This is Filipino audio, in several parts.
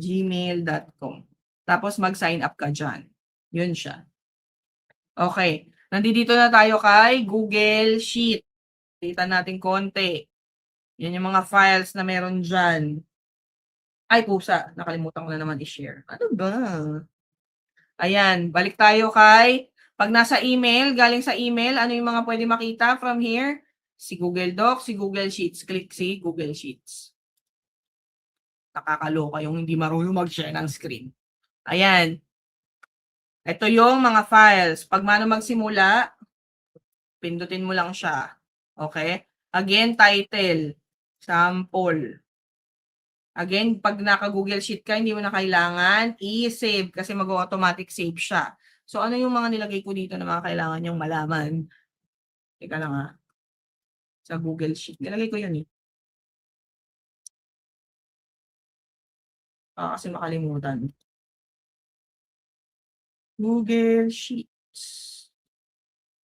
gmail.com. Tapos mag-sign up ka dyan. Yun siya. Okay. Nandito na tayo kay Google Sheet. Kita natin konti. Yan yung mga files na meron dyan. Ay, pusa. Nakalimutan ko na naman i-share. Ano ba? Ayan. Balik tayo kay, pag nasa email, galing sa email, ano yung mga pwede makita from here? Si Google Docs, si Google Sheets. Click si Google Sheets. Nakakaloka yung hindi marunong mag-share ng screen. Ayan. Ito yung mga files. Pag mano magsimula, pindutin mo lang siya. Okay? Again, title. Sample. Again, pag naka-Google Sheet ka, hindi mo na kailangan i-save kasi mag-automatic save siya. So, ano yung mga nilagay ko dito na mga kailangan nyong malaman? Teka lang ha. Sa Google Sheet. Nilagay ko yun eh. Kasi makalimutan. Google Sheets.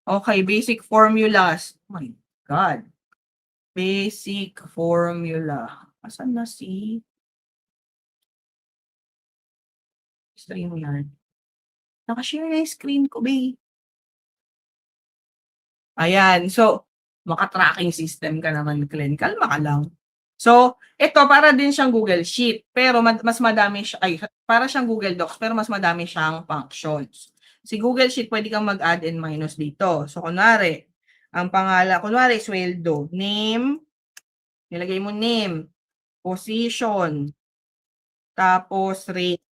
Okay, basic formulas. Oh my God. Basic formula. Asan na si? Stream mo yan. Nakashare na yung screen ko, babe. Ayan. So, maka-tracking system ka naman, Glenn. Kalma ka lang. So, ito para din siyang Google Sheet, pero mas madami siya, para siyang Google Docs, pero mas madami siyang functions. Si Google Sheet, pwede kang mag-add and minus dito. So, kunwari, ang pangalan, kunwari, sweldo, name, nilagay mo name, position, tapos rate,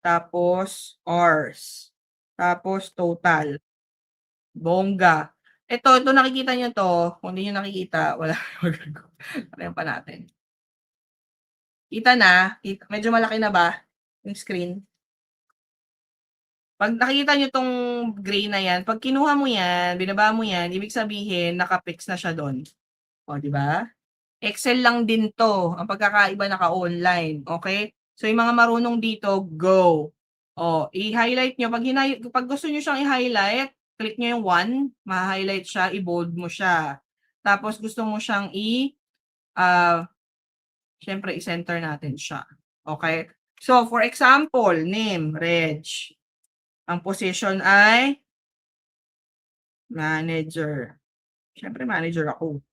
tapos hours, tapos total, bongga. Ito nakikita nyo to, kung hindi nyo nakikita, wala magagawa. Patayin pa natin. Kita na, medyo malaki na ba yung screen? Pag nakikita nyo tong gray na yan, pag kinuha mo yan, binaba mo yan, ibig sabihin, nakapix na siya doon. O, di ba? Excel lang din to. Ang pagkakaiba naka-online. Okay? So, yung mga marunong dito, go. O, i-highlight nyo. Pag gusto nyo siyang i-highlight, click nyo yung 1, ma-highlight siya, i-bold mo siya. Tapos, gusto mo siyang syempre, i-center natin siya. Okay? So, for example, name, Reg. Ang position ay manager. Syempre, manager ako.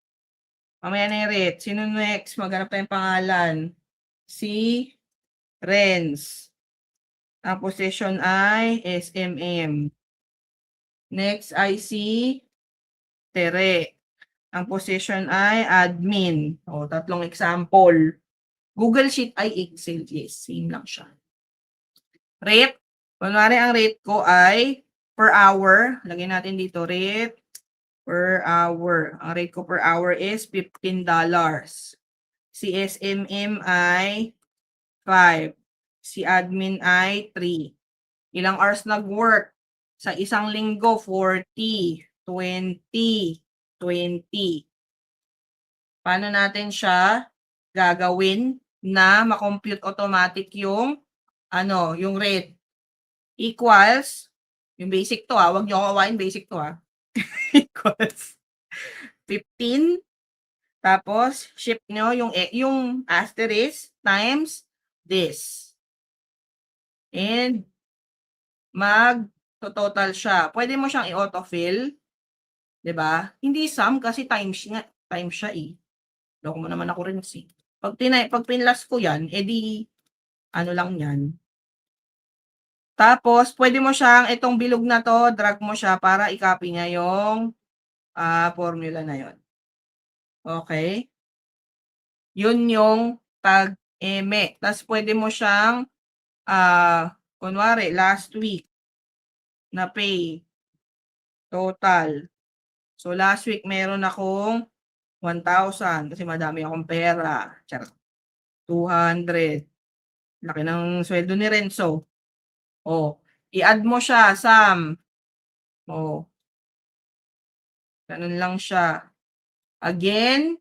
Mamaya na yung rate. Sino next? Maghanap tayong pangalan. Si Renz. Ang position ay SMM. Next ay si Tere. Ang position ay admin. O, tatlong example. Google Sheet ay Excel. Yes, same lang siya. Rate. Kunwari, ang rate ko ay per hour. Lagyan natin dito, rate per hour. Ang rate ko per hour is $15. Si SMM ay 5. Si admin ay 3. Ilang hours nag-work? Sa isang linggo, 40, 20, 20. Paano natin siya gagawin na ma-compute automatic yung yung rate? Equals, yung basic to wag niyo akong awayin, basic to equals 15, tapos shift nyo yung asterisk times this. And mag-total siya. Pwede mo siyang i-autofill, 'di ba? Hindi sum kasi times siya eh. Loko mo naman ako rin kasi. Pag pinlas ko 'yan, edi ano lang 'yan. Tapos pwede mo siyang itong bilog na to, drag mo siya para i-copy niya yung formula na 'yon. Okay? Yun yung pag-eme. Tapos pwede mo siyang kunwari last week na pay total. So last week meron akong 1,000 kasi madami akong pera. 200. Laki ng sweldo ni Renzo. Oh, i-add mo siya, Sam. Oh. Ganun lang siya. Again,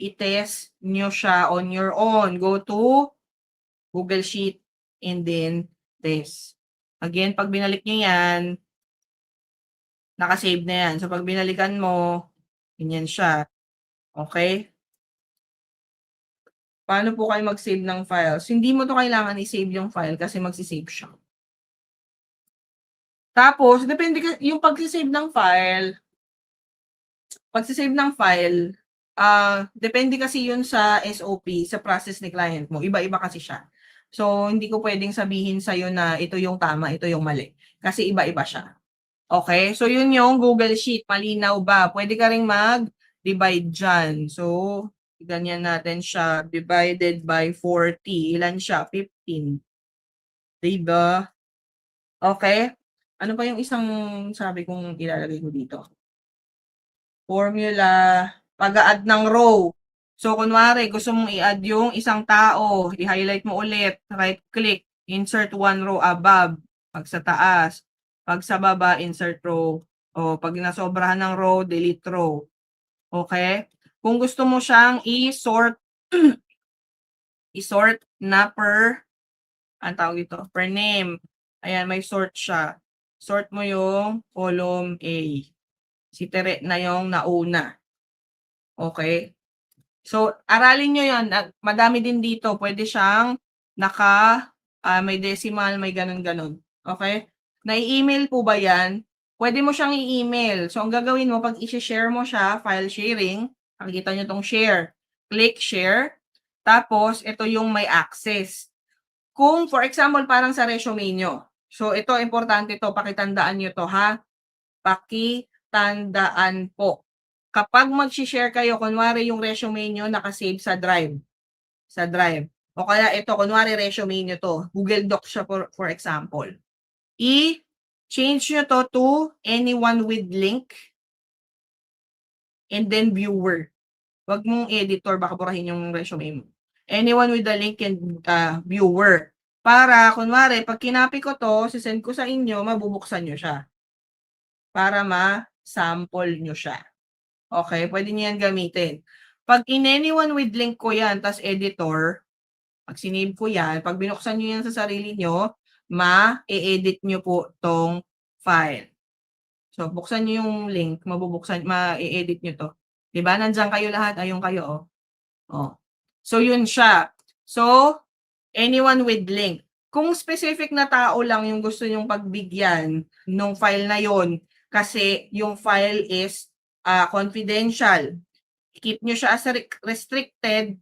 i-test nyo siya on your own. Go to Google Sheet and then test. Again, pag binalik nyo yan, nakasave na yan. So, pag binalikan mo, ganyan siya. Okay? Paano po kayo mag-save ng files? Hindi mo to kailangan i-save yung file kasi magsi-save siya. Tapos depende yung pagse-save ng file, depende kasi yun sa SOP, sa process ni client mo. Iba-iba kasi siya. So, hindi ko pwedeng sabihin sa'yo na ito yung tama, ito yung mali. Kasi iba-iba siya. Okay? So, yun yung Google Sheet. Malinaw ba? Pwede ka ring mag-divide dyan. So, ganyan natin siya. Divided by 40. Ilan siya? 15. Diba? Okay? Ano pa yung isang sabi kong ilalagay ko dito? Formula, pag-a-add ng row. So, kunwari, gusto mong i-add yung isang tao, i-highlight mo ulit, right-click, insert one row above, pag sa taas, pag sa baba, insert row, o pag nasobrahan ng row, delete row. Okay? Kung gusto mo siyang i-sort, i-sort na per, ang tawag dito, per name. Ayan, may sort siya. Sort mo yung column A. Si Tere na yung nauna. Okay? So, aralin nyo yan. Madami din dito. Pwede siyang may decimal, may ganun-ganun. Okay? Nai-email po ba yan? Pwede mo siyang i-email. So, ang gagawin mo, pag i-share mo siya, file sharing, nakikita nyo tong share. Click share. Tapos, ito yung may access. Kung, for example, parang sa resume nyo. So, ito, importante to. Pakitandaan nyo to, ha? Pakitandaan po. Kapag mag-share kayo, kunwari yung resume nyo nakasave sa Drive. Sa Drive. O kaya ito, kunwari resume nyo to. Google Docs siya for example. I-change nyo to anyone with link and then viewer. Huwag mong editor, baka burahin yung resume mo. Anyone with the link and viewer. Para, kunwari, pag kinapi ko to, sisend ko sa inyo, mabubuksan nyo siya. Para ma-sample nyo siya. Okay, pwede niyo yan gamitin. Pag in anyone with link ko yan, tas editor, pag sinave ko yan, pag binuksan nyo yan sa sarili nyo, ma-edit nyo po tong file. So, buksan nyo yung link, ma-edit nyo to. Diba? Nandiyan kayo lahat, ayun kayo, oh. So, yun siya. So, anyone with link. Kung specific na tao lang yung gusto nyong pagbigyan nung file na yon, kasi yung file is confidential. Keep nyo siya as restricted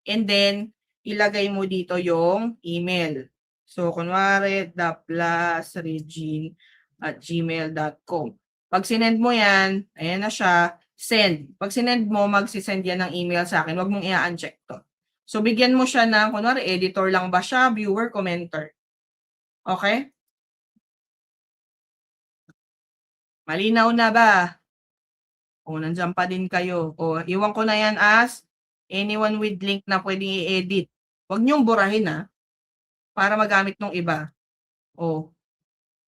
and then ilagay mo dito yung email. So, kunwari, daplasregine@gmail.com. Pag sinend mo yan, ayan na siya, send. Pag sinend mo, magsisend yan ng email sa akin. Huwag mong i-uncheck to. So, bigyan mo siya ng, kunwari, editor lang ba siya, viewer, commenter. Okay? Malinaw na ba? O, nandiyan pa din kayo. O, iwan ko na yan as anyone with link na pwedeng i-edit. Huwag niyong burahin, ha? Para magamit ng iba. O,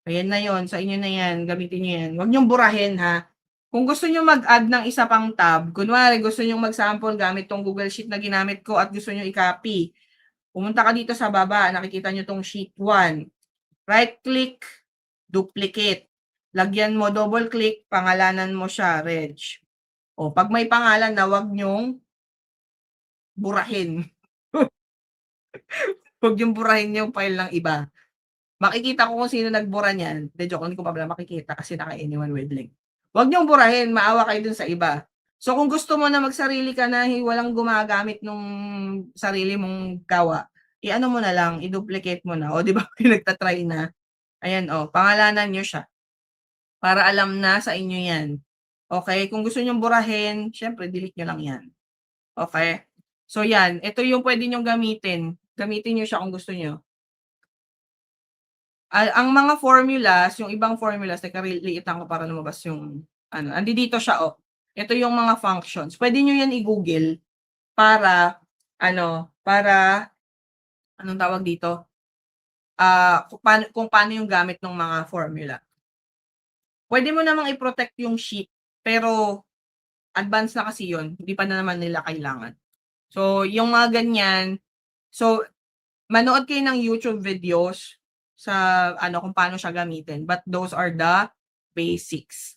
ayan na yon, sa inyo na yan, gamitin niyo yan. Huwag niyong burahin, ha? Kung gusto niyo mag-add ng isa pang tab, kunwari gusto niyo mag-sample gamit tong Google Sheet na ginamit ko at gusto niyo i-copy, pumunta ka dito sa baba, nakikita niyo tong sheet 1. Right-click, duplicate. Lagyan mo, double-click, pangalanan mo siya, Reg. O, pag may pangalan na, huwag niyong burahin. Huwag niyong burahin yung file ng iba. Makikita ko kung sino nagbura niyan. De joke, hindi ko pa pala makikita kasi naka-anyone with link. Huwag niyong burahin, maawa kayo dun sa iba. So, kung gusto mo na magsarili ka na walang gumagamit nung sarili mong gawa, i-ano mo na lang, i-duplicate mo na. O, di ba, nagtatry na. Ayan, o, pangalanan niyo siya. Para alam na sa inyo yan. Okay? Kung gusto niyong burahin, syempre, delete niyo lang yan. Okay? So, yan. Ito yung pwede niyong gamitin. Gamitin niyo siya kung gusto niyo. Ang mga formulas, yung ibang formulas, teka, liitan ko para lumabas yung, andi dito siya, oh. Ito yung mga functions. Pwede nyo yan i-google para, anong tawag dito? Kung paano yung gamit ng mga formula. Pwede mo namang i-protect yung sheet, pero advanced na kasi yun. Hindi pa na naman nila kailangan. So, yung mga ganyan, so, manood kayo ng YouTube videos sa kung paano siya gamitin. But those are the basics.